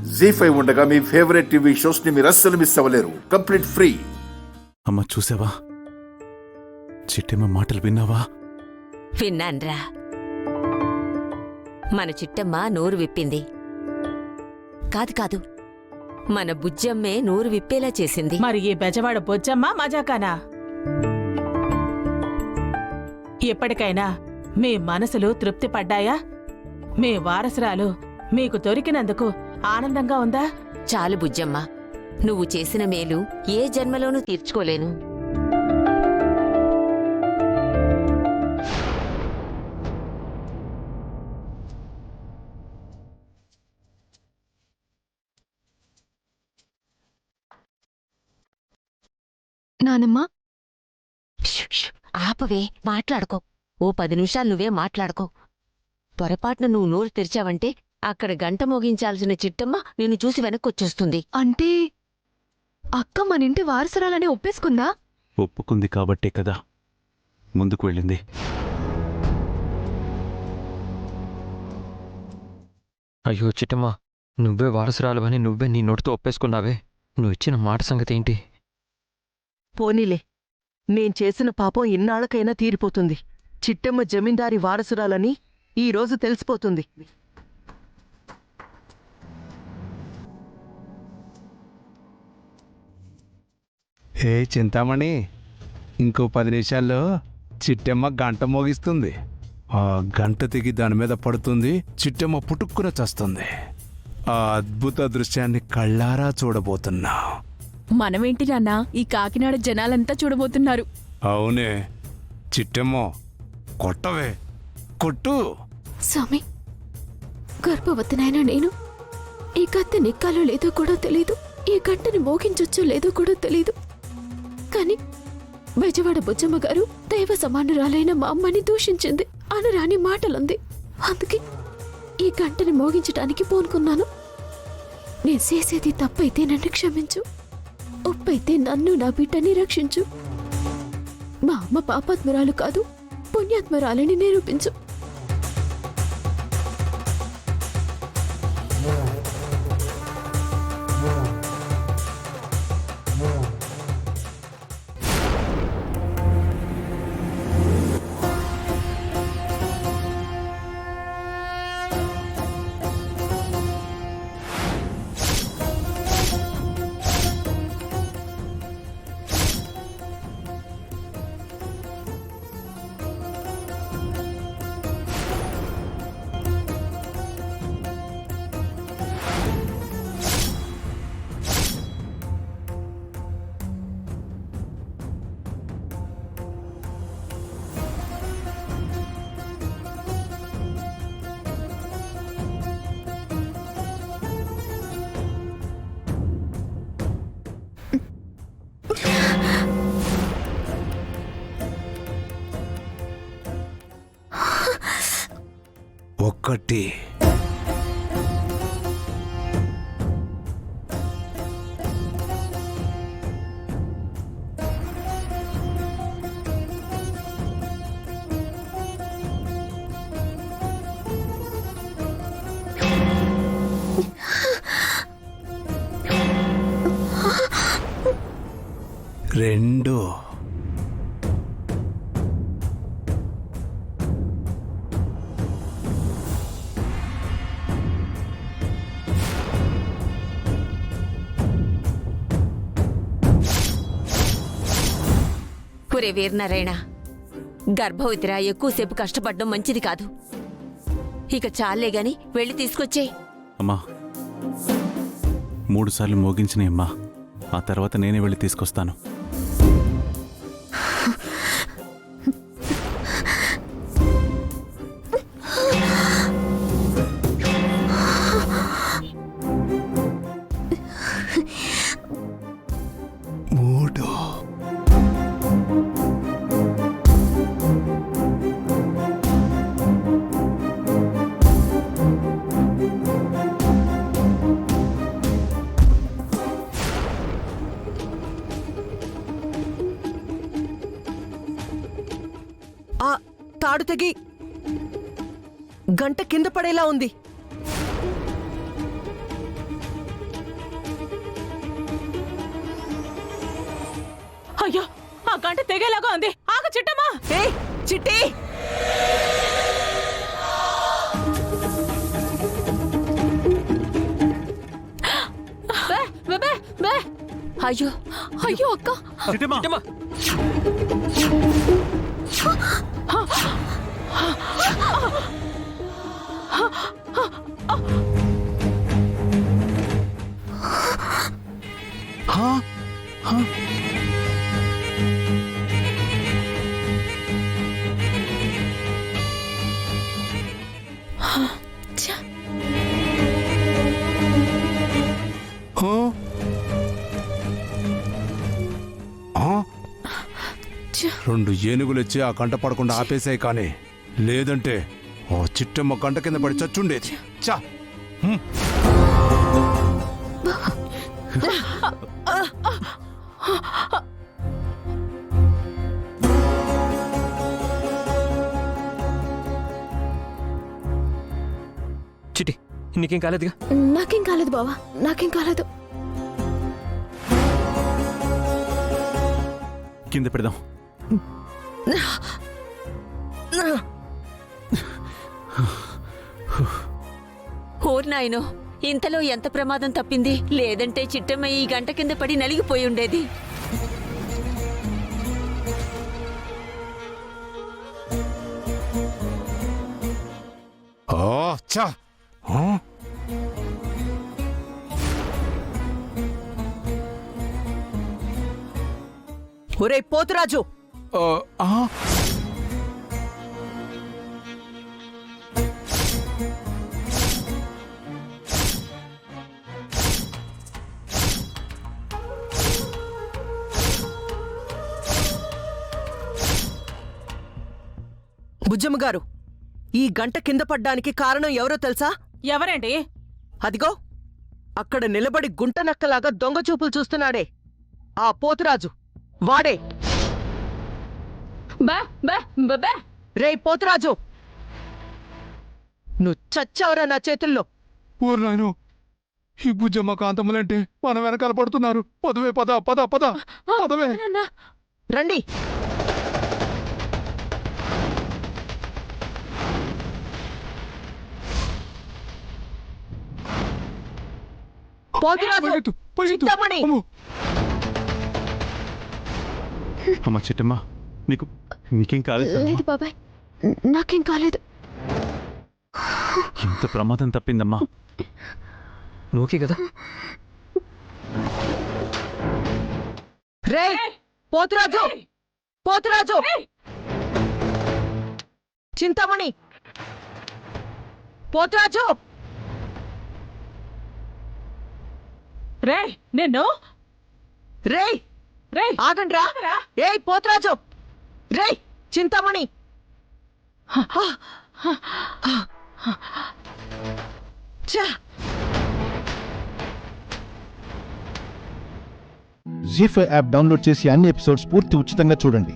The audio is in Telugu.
జీ5 ఉండగా మీ ఫేవరెట్ టీవీ షోస్ ని మీరు అస్సలు మిస్ అవ్వలేరు. Complete free. అమ్మ చూసావా? చిట్టమ్మ మాటలు విన్నావా? విన్నాన్రా. మన చిట్టమ్మ నోరు విప్పింది. కాదు మన బుజ్జమ్మే నోరు విప్పేలా చేసింది. మరి ఈ బెజవాడ బొజ్జమ్మ మజాకానా? ఎప్పటికైనా మీ మనసులు తృప్తి పడ్డాయా? మీ వారసురాలు మీకు దొరికినందుకు ఆనందంగా ఉందా? చాలు బుజ్జమ్మ, నువ్వు చేసిన మేలు ఏ జన్మలోనూ తీర్చుకోలేను. నానమ్మా, ఆపవే, మాట్లాడుకో. ఓ 10 నిమిషాలు నువ్వే మాట్లాడుకో. పొరపాటున నువ్వు నోరు తెరిచావంటే అక్కడ గంట మోగించాల్సిన చిట్టమ్మ నిన్ను చూసి వెనక్కొచ్చేస్తుంది. అంటే అక్క మన ఇంటి వారసురాలని ఒప్పేసుకుందా? ఒప్పుకుంది కాబట్టే కదా ముందుకు వెళ్ళింది. అయ్యో చిట్టమ్మా, నువ్వే వారసురాలువని నువ్వే నీ నోటితో ఒప్పేసుకున్నావే. నువ్వు ఇచ్చిన మాట సంగతి ఏంటి? పోనీలే, మేం చేసిన పాపం ఇన్నాళ్ళకైనా తీరిపోతుంది. చిట్టమ్మ జమీందారి వారసురాలని ఈరోజు తెలిసిపోతుంది. ఏ చింతామణి, ఇంకో 10 నిమిషాల్లో చిట్టమ్మ గంట మోగిస్తుంది. ఆ గంట తెగి దాని మీద పడుతుంది. చిట్టమ్మ పుట్టుక్కున చస్తుంది. ఆ అద్భుత దృశ్యాన్ని కళ్ళారా చూడబోతున్నా. మనమేంటి నాన్న, ఈ కాకినాడ జనాలంతా చూడబోతున్నారు. అవునే, చిట్టమ్మ కొట్టవే, కొట్టు. స్వామి, గర్భవతినైనా నేను ఈ కత్తి నిక్కాలో లేదో కూడా తెలీదు, ఈ గంటని మోగించొచ్చో లేదో కూడా తెలీదు. కాని బెజవాడ బుజ్జమ్మ గారు దైవ సమానురాలైన మా అమ్మని దూషించింది, అనరాని మాటలుంది. అందుకే ఈ గంటని మోగించటానికి పూనుకున్నాను. నేను చేసేది తప్పైతే నన్ను క్షమించు, ఒప్పైతే నన్ను నా బిడ్డని రక్షించు. మా అమ్మ పాపాత్మురాలు కాదు, పుణ్యాత్మురాలని నిరూపించు. ఒక్కటి, రెండు, ఒరే వీరనారాయణ, గర్భవతిరా, ఎక్కువసేపు కష్టపడడం మంచిది కాదు. ఇక చాలే గాని వెళ్ళి తీసుకొచ్చే. అమ్మా 3 సార్లు మోగించినాయి అమ్మా, ఆ తర్వాత నేనే వెళ్ళి తీసుకొస్తాను. మూడు, ఆ తాడు తెగి గంట కింద పడేలా ఉంది. తెగేలాగా ఉంది. ఆగు చిట్టమ్మా. ఏయ్ చిట్టి అయ్యో అయ్యో అక్క చిట్టమ్మా చిట్టమ్మా హా? హా? ఛ, హా? ఆ? ఛ. 2 ఏనుగులు వచ్చి ఆ గంట పడకుండా ఆపేసాయి కానీ లేదంటే ఓ చిట్టమ్మ గంట కింద పడి చచ్చుండేది. చా హ్మ్. చిట్టి నీకేం కాలేదుగా? నాకేం కాలేదు బావా, నాకేం కాలేదు. కింద పెడదాం. ఓర్నాయనో, ఇంతలో ఎంత ప్రమాదం తప్పింది. లేదంటే చిట్టమ్మ ఈ గంట కింద పడి నలిగిపోయి ఉండేది. ఓ చా ఆ? ఒరే పోతురాజు ఆ? బుజ్జమ్మ గారు, ఈ గంట కింద పడ్డానికి కారణం ఎవరో తెలుసా? ఎవరండి? అదిగో అక్కడ నిలబడి గుంట నక్కలాగా దొంగ చూపులు చూస్తున్నాడే ఆ పోతురాజు, వాడే. రేయ్ పోతురాజు, నువ్వు చచ్చావురా నా చేతుల్లో. ఊరు నాయను, ఈ బుజ్జమ్మ కాంతములంటే మన వెనకాల పడుతున్నారు. పదవే పద పద పద పదవే. రండి. పోతురాజు, పరిగెత్తు, పరిగెత్తు. చింతామణి. అమ్మో. అమ్మా చిట్టమ్మా, నీకేం కాలేదు. లేదు బాబాయ్, నాకేం కాలేదు. ఇంత ప్రమాదం తప్పిందమ్మా. నువ్వుకే కదా? రేయ్ పోతురాజు, పోతురాజు, చింతామణి, పోతురాజు. రేయ్ నిన్ను. రేయ్ రేయ్ ఆగండ్రా. ఏయ్ పోతురాజు, రేయ్ చింతామణి. ఛ! జీ5 యాప్ డౌన్లోడ్ చేసి అన్ని ఎపిసోడ్స్ పూర్తి ఉచితంగా చూడండి.